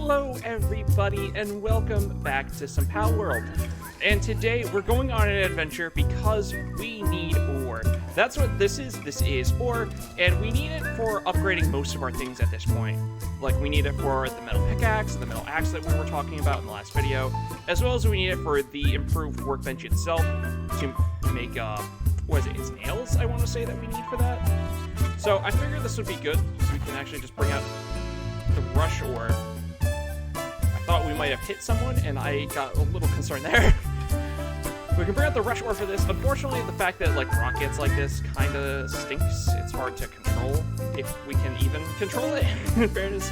Hello everybody and welcome back to some Pal World. And today we're going on an adventure because we need ore. That's what this is ore, and we need it for upgrading most of our things at this point. Like we need it for the metal pickaxe and the metal axe that we were talking about in the last video, as well as we need it for the improved workbench itself to make, it's nails I want to say that we need for that. So I figured this would be good, so we can actually just bring out the rush ore. I thought we might have hit someone, and I got a little concerned there. We can bring out the rush ore for this. Unfortunately, the fact that like rockets like this kind of stinks. It's hard to control, if we can even control it, in fairness.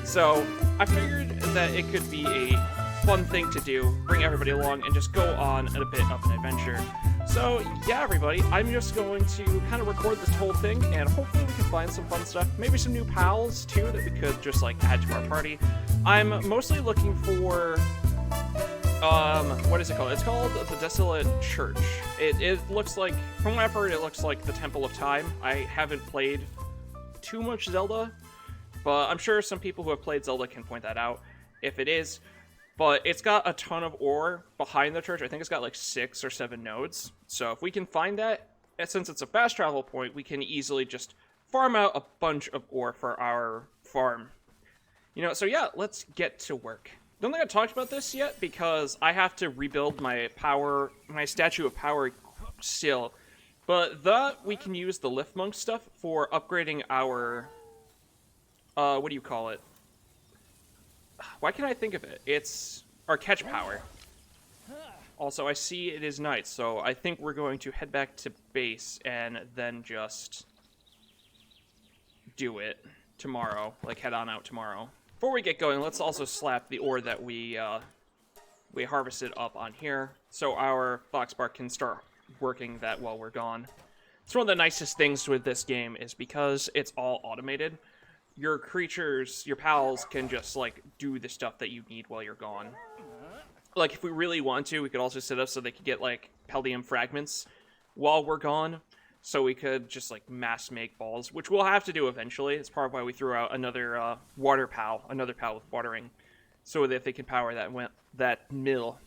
So I figured that it could be a fun thing to do, bring everybody along, and just go on a bit of an adventure. So yeah, everybody, I'm just going to kind of record this whole thing, and hopefully we can find some fun stuff. Maybe some new pals, too, that we could just, like, add to our party. I'm mostly looking for, what is it called? It's called the Desolate Church. It looks like, from what I've heard, it looks like the Temple of Time. I haven't played too much Zelda, but I'm sure some people who have played Zelda can point that out, if it is. But it's got a ton of ore behind the church. I think it's got like 6 or 7 nodes. So if we can find that, and since it's a fast travel point, we can easily just farm out a bunch of ore for our farm. You know, so yeah, let's get to work. Don't think I talked about this yet because I have to rebuild my statue of power still. But that we can use the lift monk stuff for upgrading our, what do you call it? Why can't I think of it? It's our catch power. Also, I see it is night, so I think we're going to head back to base and then just do it tomorrow, like head on out tomorrow. Before we get going, let's also slap the ore that we harvested up on here, so our Foxbar can start working that while we're gone. It's one of the nicest things with this game is because it's all automated. Your creatures, your pals, can just, like, do the stuff that you need while you're gone. Like, if we really want to, we could also set up so they could get, like, Peldium fragments while we're gone. So we could just, like, mass make balls, which we'll have to do eventually. It's part of why we threw out another water pal, another pal with watering, so that they can power that mill.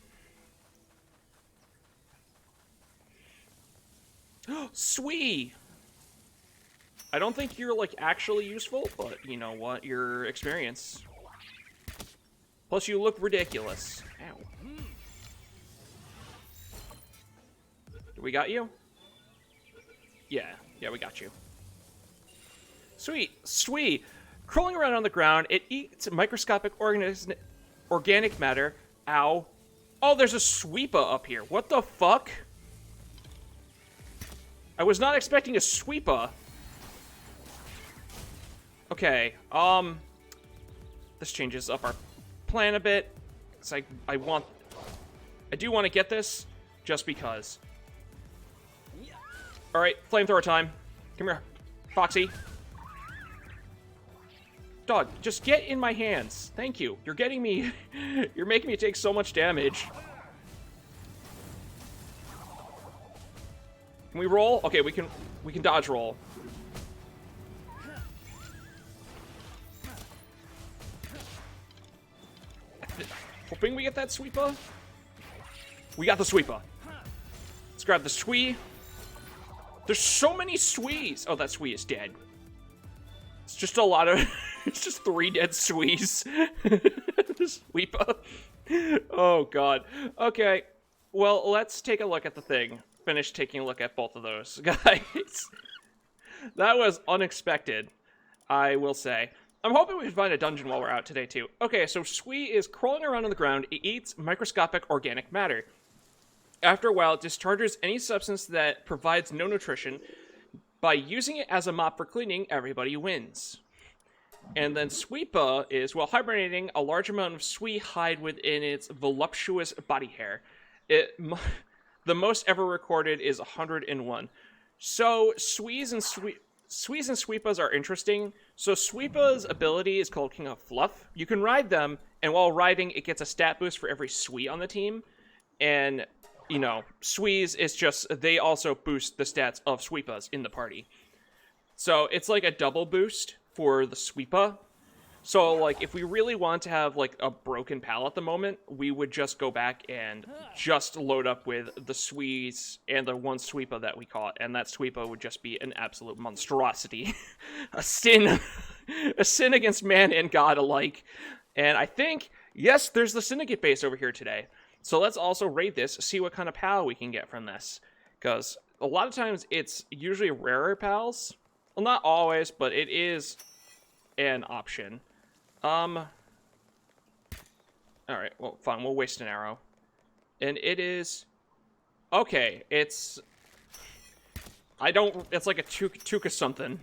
Sweet! I don't think you're, like, actually useful, but you know what? Your experience. Plus, you look ridiculous. Ow. Do we got you? Yeah, we got you. Sweet. Crawling around on the ground, it eats microscopic organic matter. Ow. Oh, there's a sweeper up here. What the fuck? I was not expecting a sweeper. Okay, this changes up our plan a bit. It's like, I do want to get this, just because. Alright, flamethrower time. Come here, Foxy. Dog, just get in my hands. Thank you. You're getting me, you're making me take so much damage. Can we roll? Okay, we can dodge roll. Hoping we get that sweeper. We got the sweeper. Let's grab the swee. There's so many swees. Oh, that swee is dead. It's just a lot of... it's just 3 dead swees. Sweeper. Oh, God. Okay. Well, let's take a look at the thing. Finish taking a look at both of those guys. That was unexpected, I will say. I'm hoping we can find a dungeon while we're out today, too. Okay, so Sui is crawling around on the ground. It eats microscopic organic matter. After a while, it discharges any substance that provides no nutrition. By using it as a mop for cleaning, everybody wins. And then Sweepa is, while hibernating, a large amount of Sui hide within its voluptuous body hair. The most ever recorded is 101. So, Suis and Sweepas are interesting. So Sweepa's ability is called King of Fluff. You can ride them, and while riding, it gets a stat boost for every Sui on the team. And, you know, Suis is just, they also boost the stats of Sweepas in the party. So it's like a double boost for the Sweepa. So, like, if we really want to have, like, a broken pal at the moment, we would just go back and just load up with the Swees and the one Sweepa that we caught, and that Sweepa would just be an absolute monstrosity. a sin against man and God alike. And I think, yes, there's the Syndicate base over here today. So let's also raid this, see what kind of pal we can get from this. Because a lot of times it's usually rarer pals. Well, not always, but it is an option. Alright, well, fine, we'll waste an arrow. And it is... Okay, it's... It's like a Tuca something.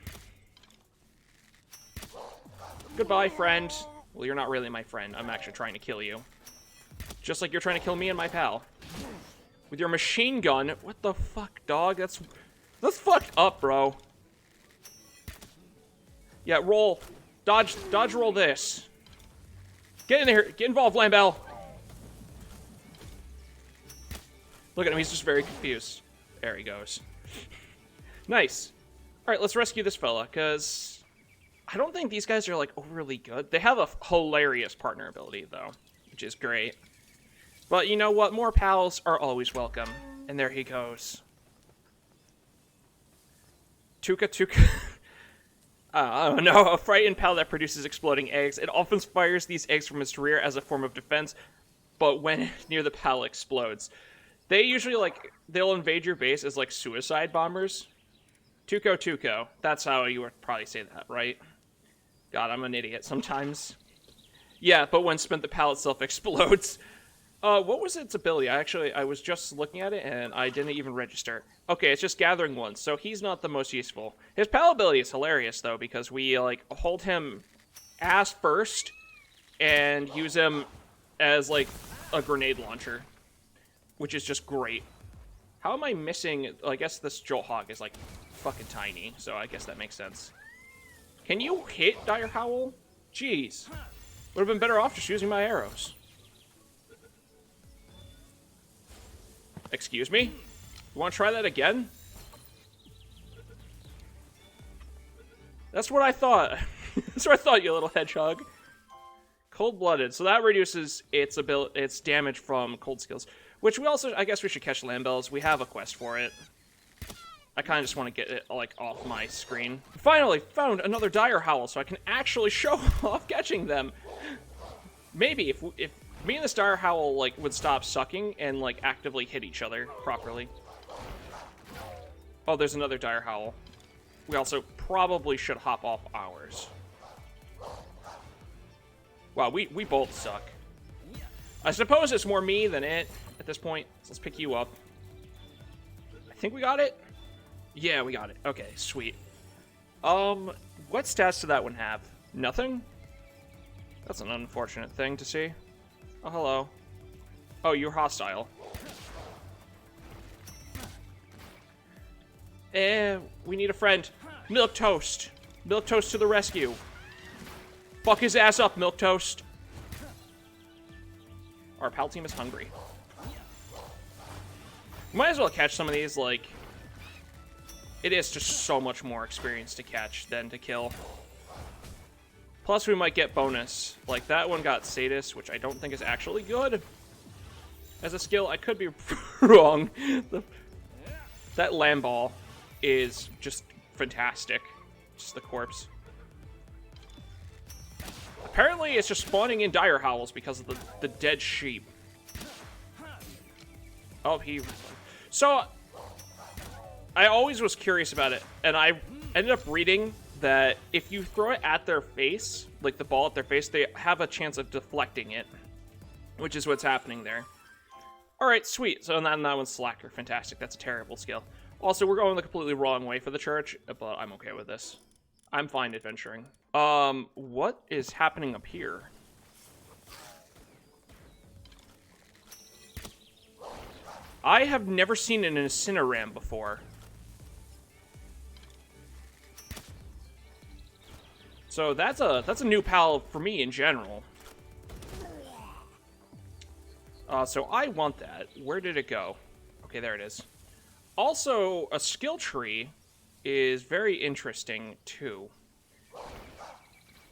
Goodbye, friend. Well, you're not really my friend. I'm actually trying to kill you. Just like you're trying to kill me and my pal. With your machine gun. What the fuck, dog? That's fucked up, bro. Yeah, roll. Dodge roll this. Get in there. Get involved, Lambell. Look at him. He's just very confused. There he goes. Nice. All right, let's rescue this fella, because I don't think these guys are, like, overly good. They have a hilarious partner ability, though, which is great. But you know what? More pals are always welcome. And there he goes. Tuca. I don't know, a frightened pal that produces exploding eggs. It often fires these eggs from its rear as a form of defense, but when near the pal explodes. They usually, like, they'll invade your base as, like, suicide bombers. Tuco. That's how you would probably say that, right? God, I'm an idiot sometimes. Yeah, but when spent, the pal itself explodes. What was its ability? I was just looking at it, and I didn't even register. Okay, it's just gathering ones, so he's not the most useful. His pal ability is hilarious, though, because we, like, hold him ass first and use him as, like, a grenade launcher, which is just great. How am I missing... I guess this Jolt Hog is, like, fucking tiny, so I guess that makes sense. Can you hit Dire Howl? Jeez. Would have been better off just using my arrows. Excuse me? You want to try that again? That's what I thought. That's what I thought, you little hedgehog. Cold-blooded. So that reduces its damage from cold skills. Which we also... I guess we should catch Lambells. We have a quest for it. I kind of just want to get it, like, off my screen. Finally found another Dire Howl, so I can actually show off catching them. Maybe if me and this Dire Howl, like, would stop sucking and, like, actively hit each other properly. Oh, there's another Dire Howl. We also probably should hop off ours. Wow, we both suck. I suppose it's more me than it at this point. So let's pick you up. I think we got it? Yeah, we got it. Okay, sweet. What stats did that one have? Nothing? That's an unfortunate thing to see. Oh, hello. Oh, you're hostile. We need a friend. Milk Toast. Milk Toast to the rescue. Fuck his ass up, Milk Toast. Our pal team is hungry. Might as well catch some of these, like... It is just so much more experience to catch than to kill. Plus, we might get bonus. Like, that one got Sadist, which I don't think is actually good. As a skill, I could be wrong. That Lamball is just fantastic. Just the corpse. Apparently, it's just spawning in Dire Howls because of the dead sheep. Oh, So, I always was curious about it, and I ended up reading that if you throw it at their face, like the ball at their face, they have a chance of deflecting it, which is what's happening there. Alright, sweet. So that one's Slacker. Fantastic. That's a terrible skill. Also, we're going the completely wrong way for the church, but I'm okay with this. I'm fine adventuring. What is happening up here? I have never seen an Incineram before. So that's a new pal for me in general. So I want that. Where did it go? Okay, there it is. Also, a skill tree is very interesting too.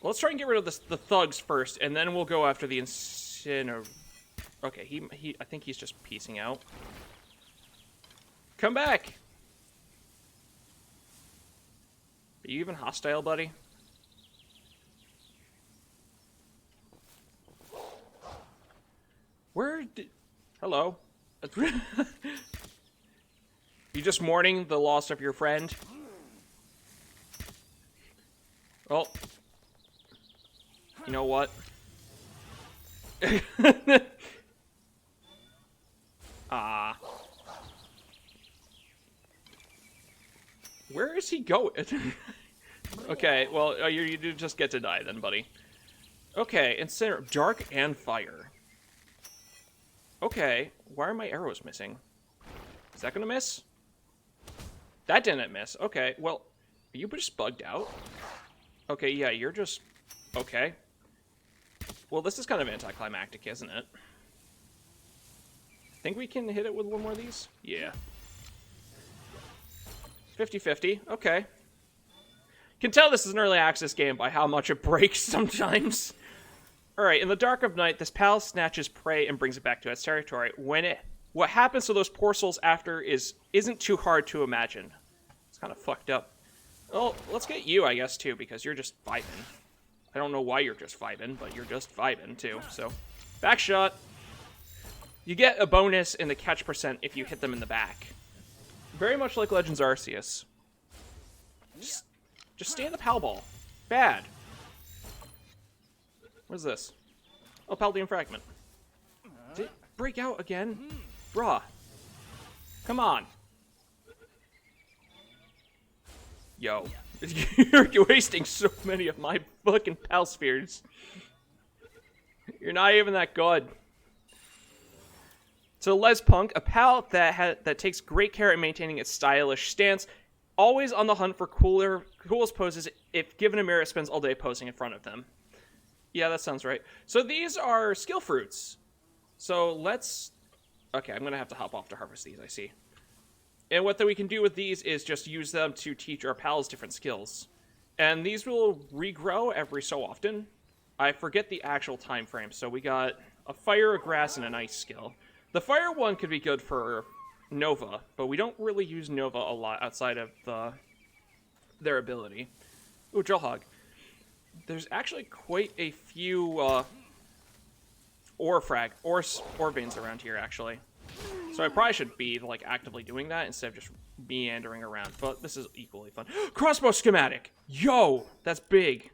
Let's try and get rid of the thugs first, and then we'll go after the incinerator. Okay, I think he's just piecing out. Come back! Are you even hostile, buddy? Where did... Hello? You just mourning the loss of your friend? Oh. You know what? Ah. Where is he going? Okay, well, you just get to die then, buddy. Okay, Incinerate. Dark and Fire. Okay, why are my arrows missing? Is that gonna miss? That didn't miss. Okay, well, are you just bugged out? Okay, yeah, you're just... Okay. Well, this is kind of anticlimactic, isn't it? Think we can hit it with one more of these? Yeah. 50-50. Okay. Can tell this is an early access game by how much it breaks sometimes. Alright, in the dark of night, this pal snatches prey and brings it back to its territory. What happens to those poor souls after isn't too hard to imagine. It's kind of fucked up. Well, let's get you, I guess, too, because you're just vibing. I don't know why you're just vibing, but you're just vibing, too. So, back shot. You get a bonus in the catch percent if you hit them in the back. Very much like Legends Arceus. Just stay in the pal ball. Bad. What is this? Oh, Paldean Fragment. Did it break out again? Bruh. Come on. Yo. You're wasting so many of my fucking pal spheres. You're not even that good. So Les Punk, a pal that takes great care in maintaining its stylish stance, always on the hunt for coolest poses. If given a mirror, it spends all day posing in front of them. Yeah, that sounds right. So these are skill fruits. So let's... Okay, I'm going to have to hop off to harvest these, I see. And what we can do with these is just use them to teach our pals different skills. And these will regrow every so often. I forget the actual time frame. So we got a fire, a grass, and an ice skill. The fire one could be good for Nova, but we don't really use Nova a lot outside of their ability. Ooh, Drill Hog. There's actually quite a few ore veins around here, actually. So I probably should be like actively doing that instead of just meandering around. But this is equally fun. Crossbow schematic! Yo! That's big.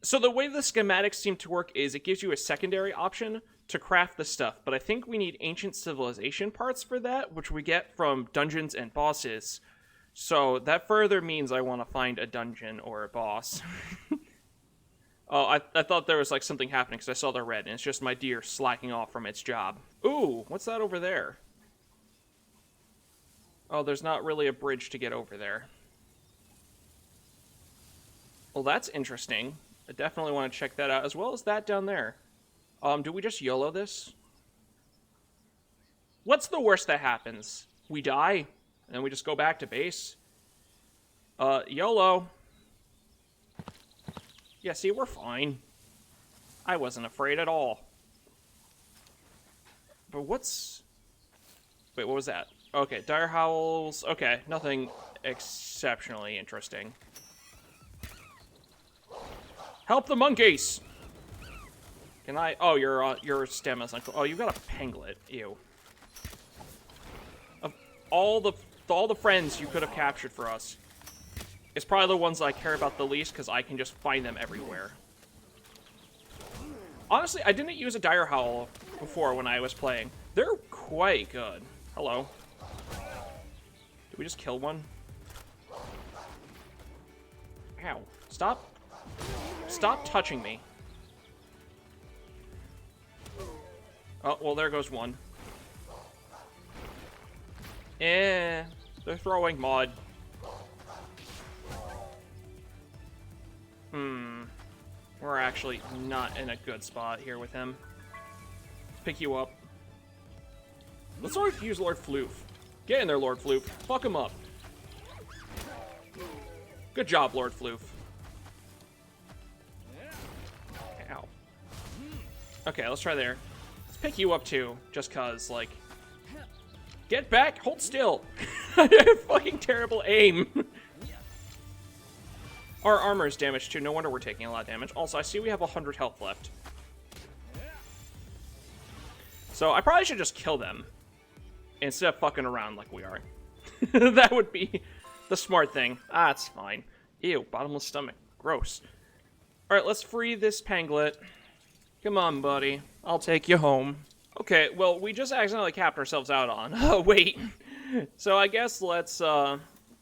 So the way the schematics seem to work is it gives you a secondary option to craft the stuff. But I think we need ancient civilization parts for that, which we get from dungeons and bosses. So that further means I want to find a dungeon or a boss. Oh, I thought there was like something happening because I saw the red, and it's just my deer slacking off from its job. Ooh, what's that over there? Oh, there's not really a bridge to get over there. Well, that's interesting. I definitely want to check that out, as well as that down there. Do we just YOLO this? What's the worst that happens? We die, and then we just go back to base? YOLO. Yeah, see, we're fine. I wasn't afraid at all. But what's... Wait, what was that? Okay, dire howls. Okay, nothing exceptionally interesting. Help the monkeys! Can I... Oh, your stamina's not... Oh, you got a panglet. Ew. Of all the friends you could have captured for us, it's probably the ones I care about the least, because I can just find them everywhere. Honestly, I didn't use a dire howl before when I was playing. They're quite good. Hello. Did we just kill one? Ow. Stop. Stop touching me. Oh, well, there goes one. They're throwing mud. We're actually not in a good spot here with him. Pick you up. Let's use Lord Floof. Get in there, Lord Floof. Fuck him up. Good job, Lord Floof. Okay, let's try there. Let's pick you up too, just cause, like... Get back! Hold still! I have fucking terrible aim! Our armor is damaged too, no wonder we're taking a lot of damage. Also, I see we have 100 health left. So, I probably should just kill them. Instead of fucking around like we are. That would be the smart thing. Ah, it's fine. Ew, bottomless stomach. Gross. Alright, let's free this panglet. Come on, buddy. I'll take you home. Okay, well, we just accidentally capped ourselves out on. Oh, wait. So I guess let's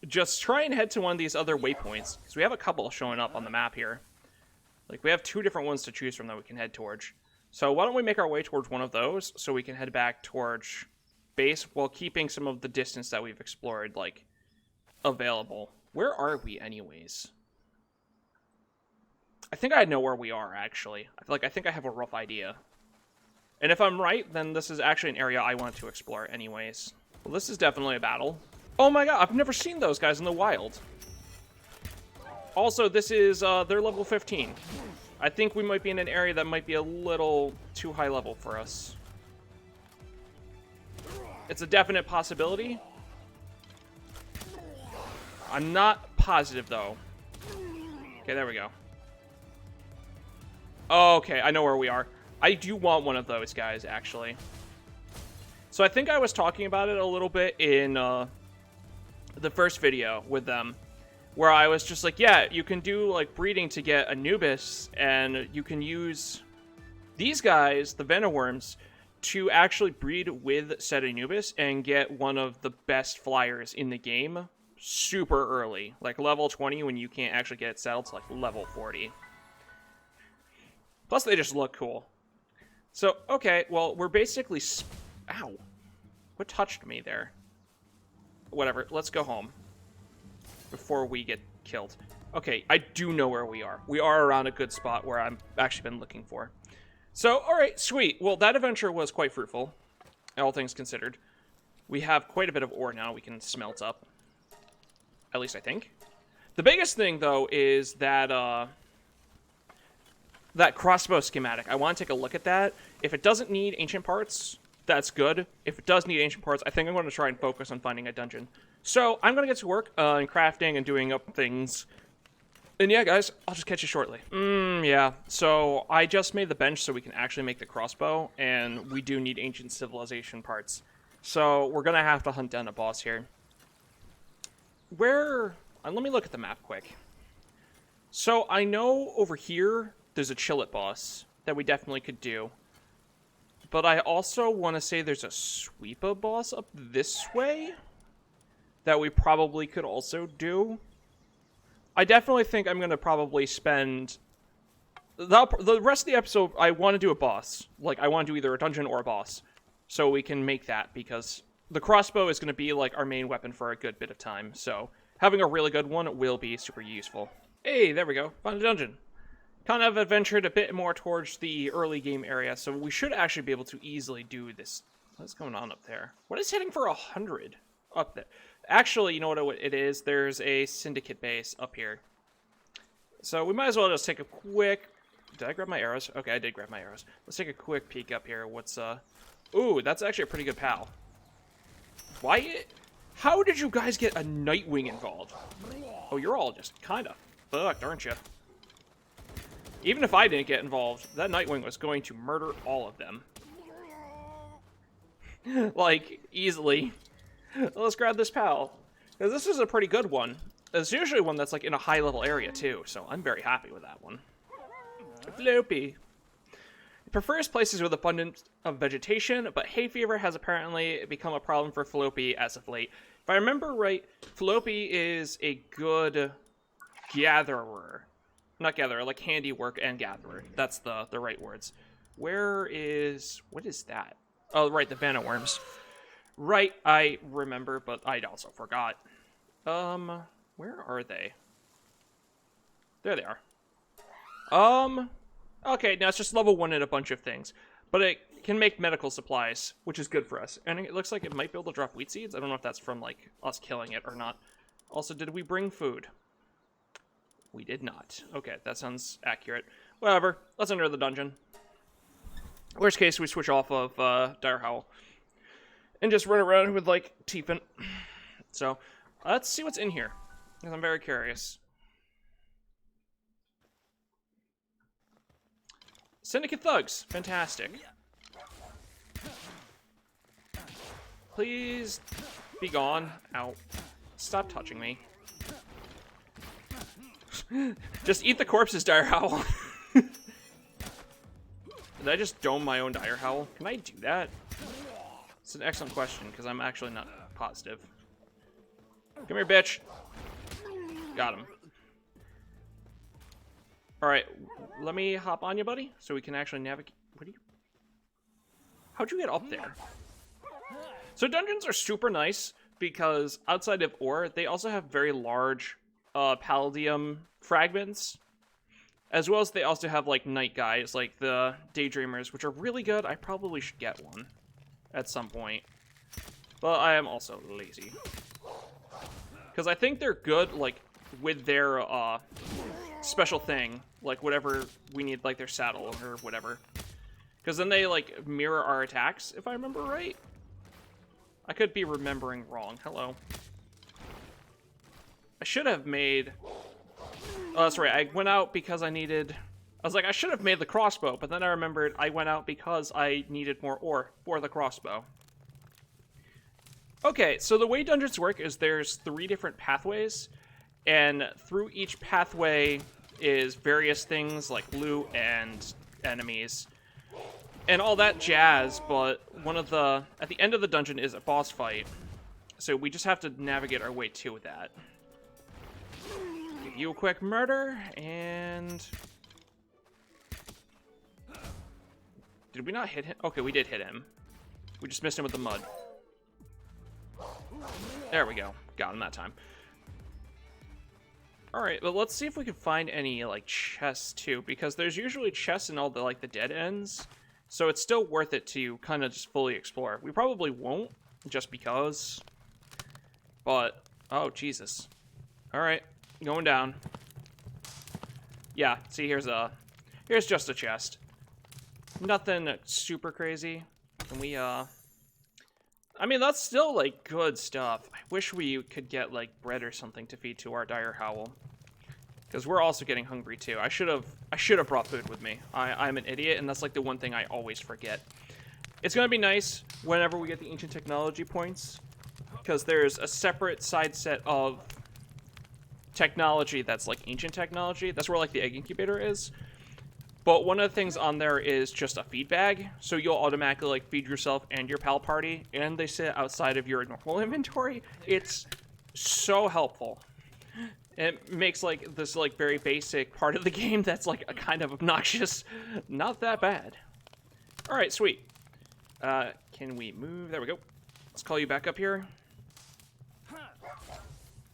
just try and head to one of these other waypoints. Because we have a couple showing up on the map here. Like, we have 2 different ones to choose from that we can head towards. So why don't we make our way towards one of those so we can head back towards base while keeping some of the distance that we've explored, like, available. Where are we, anyways? I think I know where we are, actually. I think I have a rough idea. And if I'm right, then this is actually an area I want to explore anyways. Well, this is definitely a battle. Oh my god, I've never seen those guys in the wild. Also, this is, they're level 15. I think we might be in an area that might be a little too high level for us. It's a definite possibility. I'm not positive, though. Okay, there we go. Okay, I know where we are. I do want one of those guys, actually. So I think I was talking about it a little bit in the first video with them, where I was just like, yeah, you can do like breeding to get Anubis, and you can use these guys, the Venomworms, to actually breed with said Anubis and get one of the best flyers in the game super early. Like level 20 when you can't actually get it settled to like level 40. Plus they just look cool. So, okay, well, we're basically... Ow. What touched me there? Whatever, let's go home. Before we get killed. Okay, I do know where we are. We are around a good spot where I've actually been looking for. So, alright, sweet. Well, that adventure was quite fruitful, all things considered. We have quite a bit of ore now we can smelt up. At least I think. The biggest thing, though, is that, that crossbow schematic. I want to take a look at that. If it doesn't need ancient parts, that's good. If it does need ancient parts, I think I'm going to try and focus on finding a dungeon. So, I'm going to get to work in crafting and doing up things. And yeah, guys, I'll just catch you shortly. Yeah. So, I just made the bench so we can actually make the crossbow, and we do need ancient civilization parts. So, we're going to have to hunt down a boss here. Where... let me look at the map quick. So, I know over here, there's a Chillet boss that we definitely could do. But I also want to say there's a Sweepa boss up this way that we probably could also do. I definitely think I'm going to probably spend... The rest of the episode, I want to do a boss. Like, I want to do either a dungeon or a boss. So we can make that, because the crossbow is going to be, like, our main weapon for a good bit of time. So, having a really good one will be super useful. Hey, there we go. Found a dungeon. Kind of adventured a bit more towards the early game area, so we should actually be able to easily do this. What's going on up there? What is hitting for 100 up there? Actually, you know what it is? There's a syndicate base up here. So we might as well just take a quick... Did I grab my arrows? Okay, I did grab my arrows. Let's take a quick peek up here. What's, Ooh, that's actually a pretty good pal. Why... How did you guys get a Nightwing involved? Oh, you're all just kind of fucked, aren't you? Even if I didn't get involved, that Nightwing was going to murder all of them. Like, easily. Let's grab this pal. Now, this is a pretty good one. It's usually one that's, like, in a high-level area, too, so I'm very happy with that one. Floppy. It prefers places with abundance of vegetation, but hay fever has apparently become a problem for Floppy as of late. If I remember right, Floppy is a good gatherer. Not gatherer, like handiwork and gatherer. That's the right words. Where is... What is that? Oh, right, the Venomworms. Right, I remember, but I also forgot. Where are they? There they are. Okay, now it's just level 1 and a bunch of things. But it can make medical supplies, which is good for us. And it looks like it might be able to drop wheat seeds. I don't know if that's from, like, us killing it or not. Also, did we bring food? We did not. Okay, that sounds accurate. Whatever. Let's enter the dungeon. Worst case, we switch off of Dire Howl and just run around with, like, Teepin. So, let's see what's in here, because I'm very curious. Syndicate Thugs. Fantastic. Please be gone. Ow. Stop touching me. Just eat the corpses, Dire Howl. Did I just dome my own Dire Howl? Can I do that? It's an excellent question, because I'm actually not positive. Come here, bitch. Got him. Alright, let me hop on you, buddy, so we can actually navigate. What are you? How'd you get up there? So dungeons are super nice, because outside of ore, they also have very large palladium fragments. As well as they also have, like, night guys, like the Daydreamers, which are really good. I probably should get one at some point. But I am also lazy. Because I think they're good, like, with their special thing. Like, whatever we need, like, their saddle or whatever. Because then they, like, mirror our attacks, if I remember right. I could be remembering wrong. Hello. I should have made... Oh, that's right. I went out because I needed... I was like, I should have made the crossbow, but then I remembered I went out because I needed more ore for the crossbow. Okay, so the way dungeons work is there's 3 different pathways, and through each pathway is various things like loot and enemies and all that jazz, but at the end of the dungeon is a boss fight, so we just have to navigate our way to that. Give you a quick murder, and... Did we not hit him? Okay, we did hit him. We just missed him with the mud. There we go. Got him that time. Alright, but let's see if we can find any, like, chests, too, because there's usually chests in all the, like, the dead ends, so it's still worth it to kind of just fully explore. We probably won't, just because, but, oh, Jesus. Alright, going down. Yeah, see, here's just a chest. Nothing super crazy. And we, I mean, that's still, like, good stuff. I wish we could get, like, bread or something to feed to our Dire Howl. Because we're also getting hungry, too. I should have brought food with me. I'm an idiot, and that's, like, the one thing I always forget. It's going to be nice whenever we get the ancient technology points, because there's a separate side set of technology that's, like, ancient technology. That's where, like, the egg incubator is. But one of the things on there is just a feed bag, so you'll automatically, like, feed yourself and your pal party, and they sit outside of your normal inventory. It's so helpful. It makes, like, this, like, very basic part of the game that's, like, a kind of obnoxious. Not that bad. Alright, sweet. Can we move? There we go. Let's call you back up here.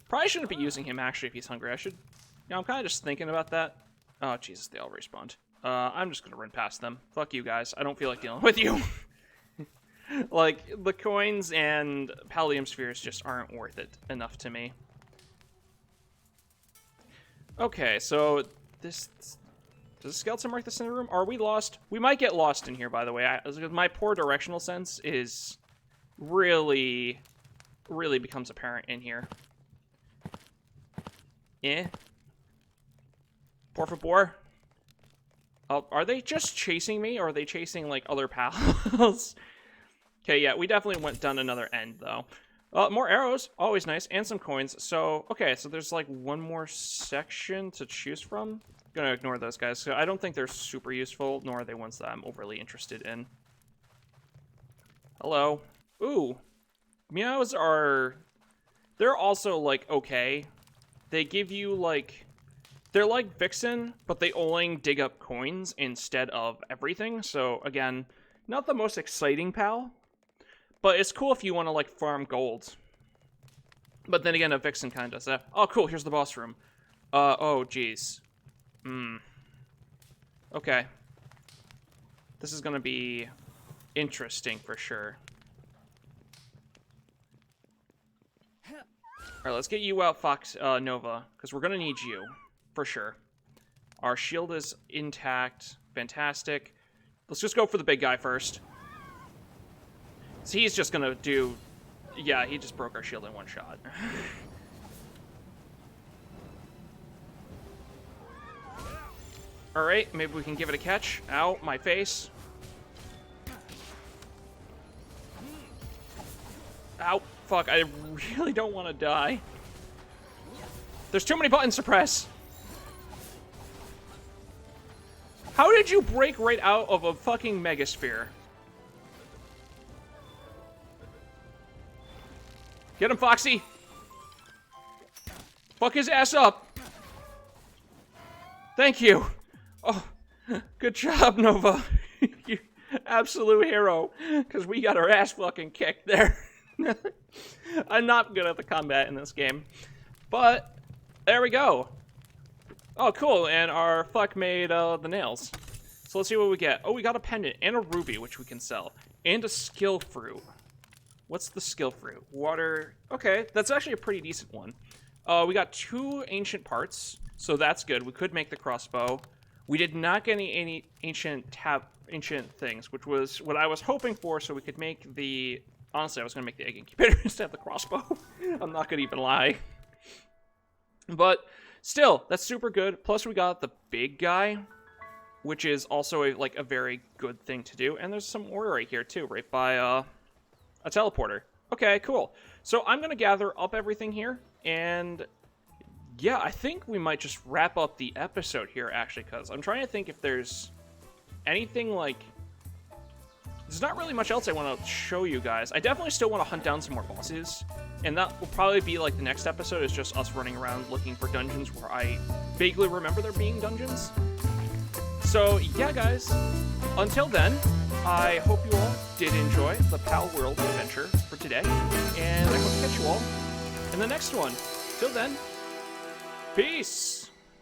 Probably shouldn't be using him, actually, if he's hungry. I should... Yeah, I'm kind of just thinking about that. Oh, Jesus, they all respawned. I'm just gonna run past them. Fuck you guys. I don't feel like dealing with you. Like, the coins and Palladium spheres just aren't worth it enough to me. Okay, so this... Does the skeleton mark this in the room? Are we lost? We might get lost in here, by the way. My poor directional sense is really becomes apparent in here. Eh? Por favor? Oh, are they just chasing me, or are they chasing, like, other pals? Okay, yeah, we definitely went down another end, though. More arrows, always nice, and some coins. So, okay, so there's, like, one more section to choose from. Gonna ignore those guys, so I don't think they're super useful, nor are they ones that I'm overly interested in. Hello. Ooh. Meows are... They're also, like, okay. They give you, like... They're like Vixen, but they only dig up coins instead of everything. So, again, not the most exciting pal. But it's cool if you want to, like, farm gold. But then again, a Vixen kind of does that. Oh, cool, here's the boss room. Oh, geez. Okay. This is gonna be interesting for sure. Alright, let's get you out, Fox Nova, because we're gonna need you. For sure. Our shield is intact. Fantastic. Let's just go for the big guy first. So he's just gonna do... Yeah, he just broke our shield in one shot. Alright, maybe we can give it a catch. Ow, my face. Ow, fuck, I really don't want to die. There's too many buttons to press. How did you break right out of a fucking megasphere? Get him, Foxy! Fuck his ass up! Thank you! Oh, good job, Nova. You absolute hero. Because we got our ass fucking kicked there. I'm not good at the combat in this game. But, there we go. Oh, cool, and our fuck made the nails. So let's see what we get. Oh, we got a pendant and a ruby, which we can sell. And a skill fruit. What's the skill fruit? Water. Okay, that's actually a pretty decent one. We got 2 ancient parts, so that's good. We could make the crossbow. We did not get any ancient things, which was what I was hoping for, so we could make the... Honestly, I was going to make the egg incubator instead of the crossbow. I'm not going to even lie. But still, that's super good. Plus, we got the big guy, which is also a very good thing to do. And there's some ore right here, too, right by a teleporter. Okay, cool. So I'm going to gather up everything here. And yeah, I think we might just wrap up the episode here, actually, because I'm trying to think if there's anything like... There's not really much else I want to show you guys. I definitely still want to hunt down some more bosses. And that will probably be like the next episode is just us running around looking for dungeons where I vaguely remember there being dungeons. So yeah, guys, until then, I hope you all did enjoy the Pal World adventure for today. And I hope to catch you all in the next one. Till then, peace!